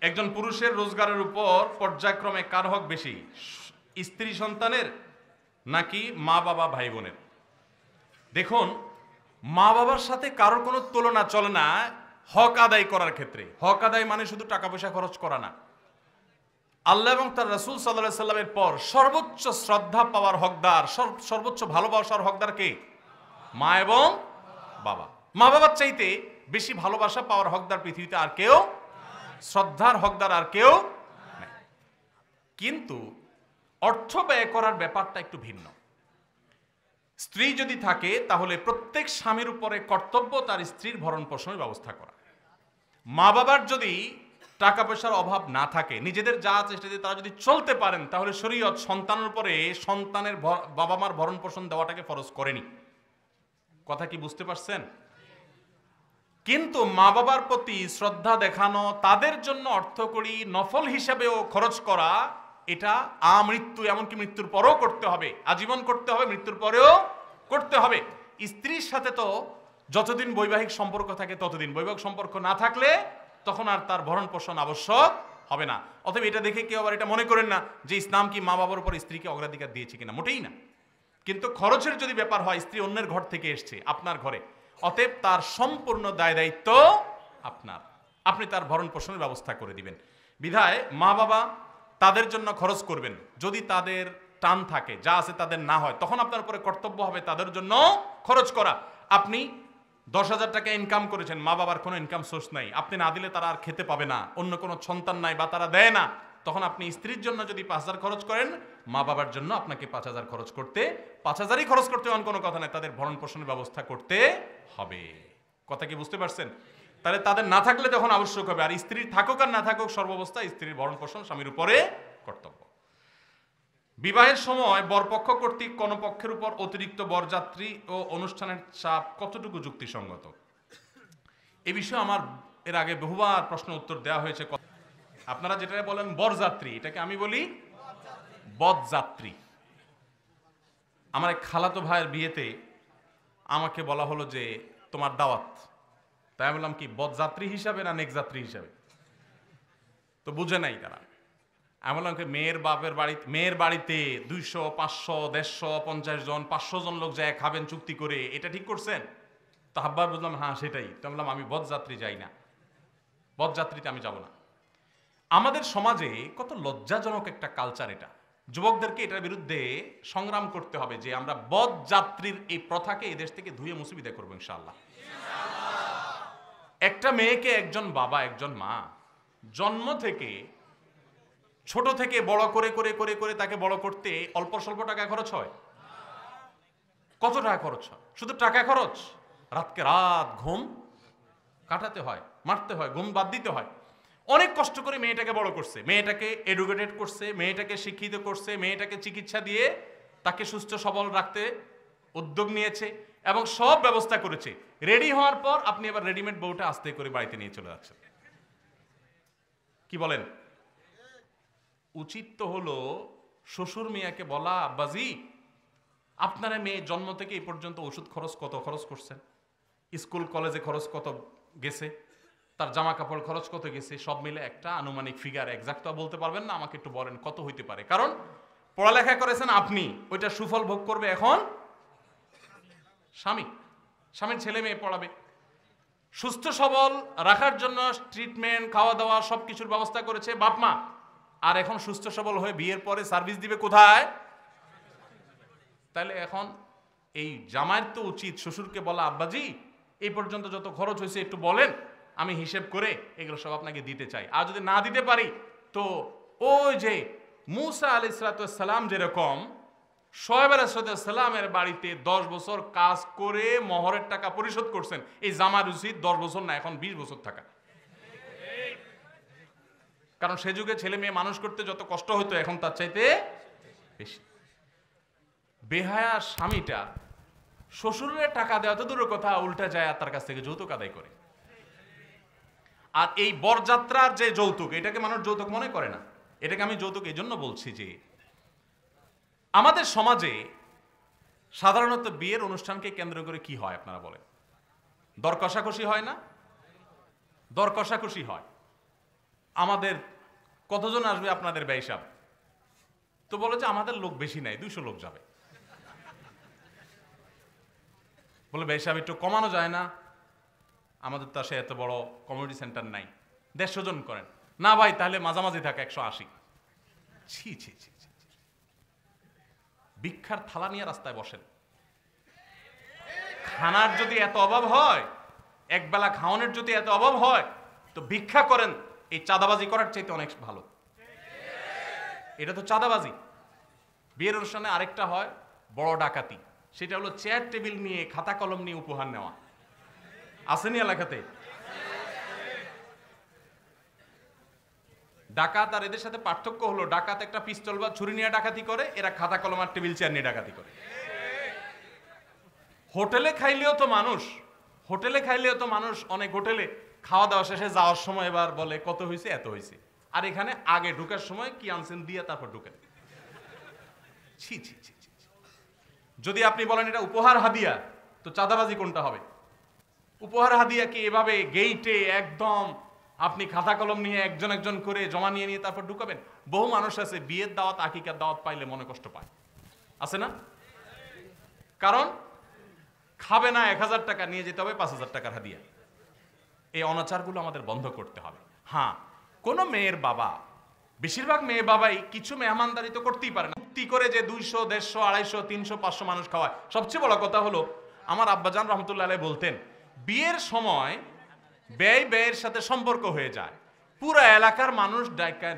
একজন পুরুষের রোজগারের উপর পর্যায়ক্রমে কার হক বেশি, স্ত্রী সন্তানের নাকি মা বাবা ভাই বোনের? দেখুন, মা বাবার সাথে কারোর কোনো তুলনা চলে না হক আদায় করার ক্ষেত্রে। হক আদায় মানে শুধু টাকা পয়সা খরচ করা না। আল্লাহ এবং তার রাসূল সাল্লাল্লাহু আলাইহি সাল্লামের পর সর্বোচ্চ শ্রদ্ধা পাওয়ার হকদার, সর্বোচ্চ ভালোবাসার হকদার কে? মা এবং বাবা। মা বাবার চাইতে বেশি ভালোবাসা পাওয়ার হকদার পৃথিবীতে আর কেউ, শ্রদ্ধার হকদার আর কেউ নেই। কিন্তু অর্থ ব্যয় করার ব্যাপারটা একটু ভিন্ন। স্ত্রী যদি থাকে তাহলে প্রত্যেক স্বামীর উপরে কর্তব্য তার স্ত্রীর ভরণ পোষণের ব্যবস্থা করা। মা বাবার যদি টাকা পয়সার অভাব না থাকে, নিজেদের যা চেষ্টা দিয়ে তারা যদি চলতে পারেন, তাহলে শরীয়ত সন্তানের উপরে সন্তানের বাবা মার ভরণ পোষণ দেওয়াটাকে ফরজ করেনি। কথা কি বুঝতে পারছেন? কিন্তু মা বাবার প্রতি শ্রদ্ধা দেখানো, তাদের জন্য অর্থকড়ি নফল হিসাবেও খরচ করা, এটা আমৃত্যু, এমনকি মৃত্যুর পরেও করতে হবে, আজীবন করতে হবে, মৃত্যুর পরেও করতে হবে। স্ত্রীর সাথে তো যতদিন বৈবাহিক সম্পর্ক থাকে ততদিন, বৈবাহিক সম্পর্ক না থাকলে তখন আর তার ভরণ পোষণ আবশ্যক হবে না। অতএব এটা দেখে কেউ আবার এটা মনে করেন না যে ইসলাম কি মা বাবার উপর স্ত্রীকে অগ্রাধিকার দিয়েছে কিনা, মোটেই না। কিন্তু খরচের যদি ব্যাপার হয়, স্ত্রী অন্যের ঘর থেকে এসছে আপনার ঘরে, অতএব তার সম্পূর্ণ দায় দায়িত্ব আপনার, আপনি তার ভরণ পোষণের ব্যবস্থা করে দিবেন। বিধায় মা বাবা তাদের জন্য খরচ করবেন। যদি তাদের টান থাকে, যা আছে তাদের না হয়, তখন আপনার উপরে কর্তব্য হবে তাদের জন্য খরচ করা। আপনি 10,000 টাকা ইনকাম করেছেন, মা বাবার কোনো ইনকাম সোর্স নাই, আপনি না দিলে তারা আর খেতে পাবে না, অন্য কোনো সন্তান নাই বা তারা দেয় না, তখন আপনি স্ত্রীর জন্য যদি 5,000 খরচ করেন, মা বাবার জন্য আপনাকে 5,000 খরচ করতে, 5,000ই খরচ করতে এমন কোনো কথা নেই, তাদের ভরণ পোষণের ব্যবস্থা করতে হবে। কথা কি বুঝতে পারছেন? তাহলে তাদের না থাকলে তখন আবশ্যক হবে, আর স্ত্রীর থাকুক আর না থাকুক, সর্বাবস্থায় স্ত্রীর ভরণ পোষণ স্বামীর উপরে কর্তব্য। বিবাহের সময় বরপক্ষ কর্তৃক কোন পক্ষের উপর অতিরিক্ত বরযাত্রী ও অনুষ্ঠানের চাপ কতটুকু যুক্তিসঙ্গত? এই বিষয়ে আমার এর আগে বহুবার প্রশ্ন উত্তর দেওয়া হয়েছে। আপনারা যেটা বলেন বরযাত্রী, এটাকে আমি বলি বদযাত্রী। আমার এক খালাতো ভাইয়ের বিয়েতে আমাকে বলা হলো যে তোমার দাওয়াত, তাই আমি বললাম কি বদযাত্রী হিসাবে না নেকযাত্রী হিসাবে? তো বুঝে নাই তারা। আমি বললাম কি মেয়ের বাড়িতে 200, 500, 150, 50 জন, 500 জন লোক যায় খাবেন চুক্তি করে, এটা ঠিক করছেন? তো হাব্বার বুঝলাম হ্যাঁ সেটাই। তো বললাম আমি বদযাত্রী যাই না, বদযাত্রীতে আমি যাব না। আমাদের সমাজে কত লজ্জাজনক একটা কালচার এটা। যুবকদেরকে এটার বিরুদ্ধে সংগ্রাম করতে হবে যে আমরা বদযাত্রীর এই প্রথাকে এই দেশ থেকে ধুয়ে মুছে বিদায় করবো ইনশাআল্লাহ। একটা মেয়েকে একজন বাবা, একজন মা জন্ম থেকে, ছোট থেকে বড় করে করে করে করে তাকে বড় করতে অল্প স্বল্প টাকা খরচ হয়? কত টাকা খরচ হয়? শুধু টাকা খরচ, রাতকে রাত ঘুম কাটাতে হয়, মারতে হয়, ঘুম বাদ দিতে হয়। অনেক কষ্ট করে মেয়েটাকে বড় করছে, মেয়েটাকে এডুকেটেড করছে, মেয়েটাকে শিক্ষিত করছে, মেয়েটাকে চিকিৎসা দিয়ে তাকে সুস্থ সবল রাখতে উদ্যোগ নিয়েছে এবং সব ব্যবস্থা করেছে। রেডি হওয়ার পর আপনি এবার রেডিমেড বউটা আস্তে করে বাড়িতে নিয়ে চলে যাচ্ছেন। কি বলেন? উচিত তো হলো শ্বশুর মিয়াকে বলা, আব্বাজি আপনারা মেয়ে জন্ম থেকে এই পর্যন্ত ওষুধ খরচ কত খরচ করছেন, স্কুল কলেজে খরচ কত গেছে, তার জামা কাপড় খরচ কত গেছে, সব মিলে একটা আনুমানিক ফিগার, এক্সাক্ট তো বলতে পারবেন না, আমাকে একটু বলেন কত হইতে পারে। কারণ পড়ালেখা করেছেন আপনি, ওইটা সুফল ভোগ করবে এখন স্বামী, স্বামীর ছেলে মেয়ে পড়াবে। সুস্থ সবল রাখার জন্য ট্রিটমেন্ট, খাওয়া দাওয়া সবকিছুর ব্যবস্থা করেছে বাপ মা, আর এখন সুস্থ সবল হয়ে বিয়ের পরে সার্ভিস দিবে কোথায়? তাহলে এখন এই জামাইয়ের তো উচিত শ্বশুরকে বলা, আব্বাজি এই পর্যন্ত যত খরচ হয়েছে একটু বলেন, আমি হিসেব করে এগুলো সব আপনাকে দিতে চাই। আর যদি না দিতে পারি তো ওই যে মূসা আলাইহিস সালাম যেরকম শোয়েব আলাইহিস সালামের বাড়িতে 10 বছর কাজ করে মোহরের টাকা পরিশোধ করছেন, এই জামার উচিত 10 বছর না, এখন 20 বছর থাকা। কারণ সে যুগে ছেলে মেয়ে মানুষ করতে যত কষ্ট হতো, এখন তার চাইতে বেশি। বেহায়া স্বামীটা শ্বশুরের টাকা দেওয়া তো দূরের কথা, উল্টা যায় আর তার কাছ থেকে যৌতুক আদায় করে। আর এই বরযাত্রার যে যৌতুক, এটাকে মানুষ যৌতুক মনে করে না। এটাকে আমি যৌতুক এই জন্য বলছি যে আমাদের সমাজে সাধারণত বিয়ের অনুষ্ঠানকে কেন্দ্র করে কি হয় আপনারা বলেন? দর কষাকষি হয় না? দর কষাকষি হয়। আমাদের কতজন আসবে আপনাদের ব্যয়সাব? তো বলে যে আমাদের লোক বেশি নাই, 200 লোক যাবে। বলে ব্যয়সাব একটু কমানো যায় না? আমাদের তো আসে এত বড় কমিউনিটি সেন্টার নাই, 150 জন করেন। না ভাই, তাহলে মাঝামাঝি থাকে 180। ছি ছি ছি ছি। ভিক্ষার থালা নিয়ে রাস্তায় বসেন। খানার যদি এত অভাব হয়, একবেলা খাওয়ানোর যদি এত অভাব হয়, তো ভিক্ষা করেন। এই চাঁদাবাজি করার চাইতে অনেক ভালো। এটা তো চাঁদাবাজি। বিয়ের অনুষ্ঠানে আরেকটা হয় বড় ডাকাতি, সেটা হলো চেয়ার টেবিল নিয়ে খাতা কলম নিয়ে উপহার নেওয়া। আসেনি এলাকাতে? ডাকাত আর এদের সাথে পার্থক্য হলো, ডাকাত একটা পিস্তল বা ছুরি নিয়ে ডাকাতি করে, এরা খাতা কলম আর টেবিল চেয়ার নিয়ে ডাকাতি করে। হোটেলে খাইলেও তো মানুষ অনেক হোটেলে খাওয়া দাওয়া শেষে যাওয়ার সময় এবার বলে কত হয়েছে, এত হয়েছে। আর এখানে আগে ঢুকার সময় কি আনছেন দিয়ে তারপর ঢুকেন। ছি ছি ছি ছি। যদি আপনি বলেন এটা উপহার হাদিয়া, তো চাঁদাবাজি কোনটা হবে? উপহার হাদিয়া কি এভাবে গেইটে একদম আপনি খাতা কলম নিয়ে একজন একজন করে জমা নিয়ে নিয়ে তারপর ঢুকাবেন? বহু মানুষ আছে বিয়ের দাওয়াত, আকিকার দাওয়াত পাইলে মনে কষ্ট পায়, আছে না? কারণ খাবে না 1000 টাকা, নিয়ে যেতে হবে 5000 টাকার হাদিয়া। এই অনাচারগুলো আমাদের বন্ধ করতে হবে। হ্যাঁ, কোন মেয়ের বাবা, বেশিরভাগ মেয়ে বাবাই কিছু মেহমানদারি তো করতেই পারে না, চুক্তি করে যে 200, 150, 250, 300, 500 মানুষ খাওয়ায়। সবচেয়ে বড় কথা হলো, আমার আব্বাজান রহমতুল্লাহ আলাইহি বলতেন, বিয়ের সময় ব্যয়ের সাথে সম্পর্ক হয়ে যায়। পুরো এলাকার মানুষ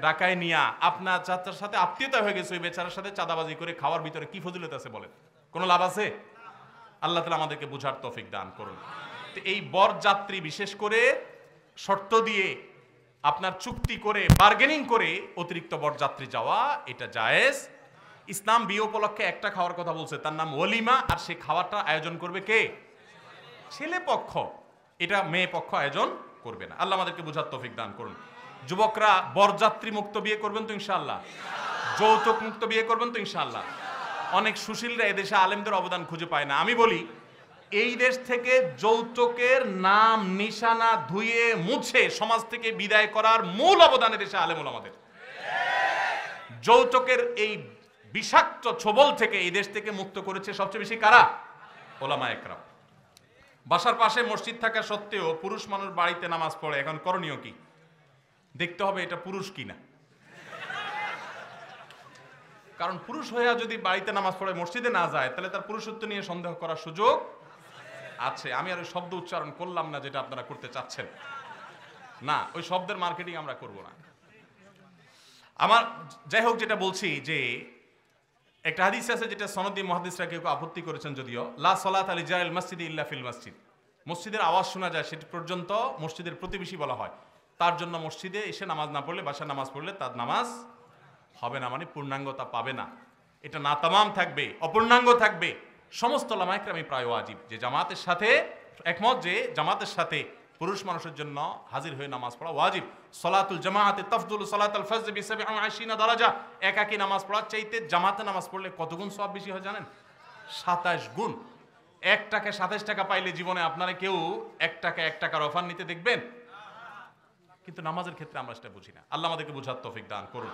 ডাকায় নিয়া আপনার যাত্রার সাথে আত্মীয়তা হয়ে গেছে, ওই বেচারার সাথে চাঁদাবাজি করে খাওয়ার ভিতরে কি ফজিলত আছে বলেন? কোনো লাভ আছে? আল্লাহ তাআলা আমাদেরকে বুঝার তৌফিক দান করুন। তো এই বরযাত্রী বিশেষ করে শর্ত দিয়ে আপনার চুক্তি করে বার্গেনিং করে অতিরিক্ত বরযাত্রী যাওয়া, এটা জায়েজ। ইসলাম বিয়ে উপলক্ষে একটা খাওয়ার কথা বলছে, তার নাম ওলিমা। আর সেই খাওয়াটা আয়োজন করবে কে? ছেলে পক্ষ। এটা মেয়ে পক্ষ আয়োজন করবে না। আল্লাহ আমাদেরকে বুঝার তৌফিক দান করুন। যুবকরা বরযাত্রী মুক্ত বিয়ে করবেন তো ইনশাআল্লাহ? যৌতুক মুক্ত বিয়ে করবেন তো ইনশাআল্লাহ? অনেক সুশীলরা এদেশে আলেমদের অবদান খুঁজে পায় না। আমি বলি, এই দেশ থেকে যৌতুকের নাম নিশানা ধুয়ে মুছে সমাজ থেকে বিদায় করার মূল অবদান এদেশে আলেম ওলামাদের। যৌতুকের এই বিষাক্ত ছোবল থেকে এই দেশ থেকে মুক্ত করেছে সবচেয়ে বেশি কারা? ওলামা একরাম। বাসার পাশে মসজিদ থাকা সত্ত্বেও পুরুষ মানুষ বাড়িতে নামাজ পড়ে। এখন করণীয় কি? দেখতে হবে এটা পুরুষ কিনা। কারণ পুরুষ হইয়া যদি বাড়িতে নামাজ পড়ে মসজিদে না যায়, তাহলে তার পুরুষত্ব নিয়ে সন্দেহ করার সুযোগ আছে। আমি আর ওই শব্দ উচ্চারণ করলাম না যেটা আপনারা করতে চাচ্ছেন, না, ওই শব্দের মার্কেটিং আমরা করব না। আমার যাই হোক, যেটা বলছি যে একটা হাদিস আছে যেটা সনদি মুহাদ্দিসরা কেউ আপত্তি করেছেন, যদিও লা সালাত আলি জারিল মসজিদি ইল্লা ফিল মসজিদ, মসজিদের আওয়াজ শোনা যায় সেটা পর্যন্ত মসজিদের প্রতিবেশী বলা হয়। তার জন্য মসজিদে এসে নামাজ না পড়লে, বাসায় নামাজ পড়লে তার নামাজ হবে না, মানে পূর্ণাঙ্গতা পাবে না। এটা না তামাম থাকবে, অপূর্ণাঙ্গ থাকবে। সমস্ত ওলামায়ে কেরামই প্রায় ওয়াজিব যে জামাতের সাথে একমত, যে জামাতের সাথে পুরুষ মানুষের জন্য হাজির হয়ে নামাজ পড়া ওয়াজিব। সলাতুল জামাআতে তাফদুলু সালাতাল ফজর বি 27 একাকী নামাজ পড়ার চাইতে জামাতে নামাজ পড়লে কত গুণ সওয়াব বেশি হয় জানেন? 27 গুণ। 1 টাকায় 27 টাকা পাইলে জীবনে আপনারা কেউ 1 টাকার অফার নিতে দেখবেন? কিন্তু নামাজের ক্ষেত্রে আমরা সেটা বুঝি না। আল্লাহ আমাদেরকে বুঝার তৌফিক দান করুন।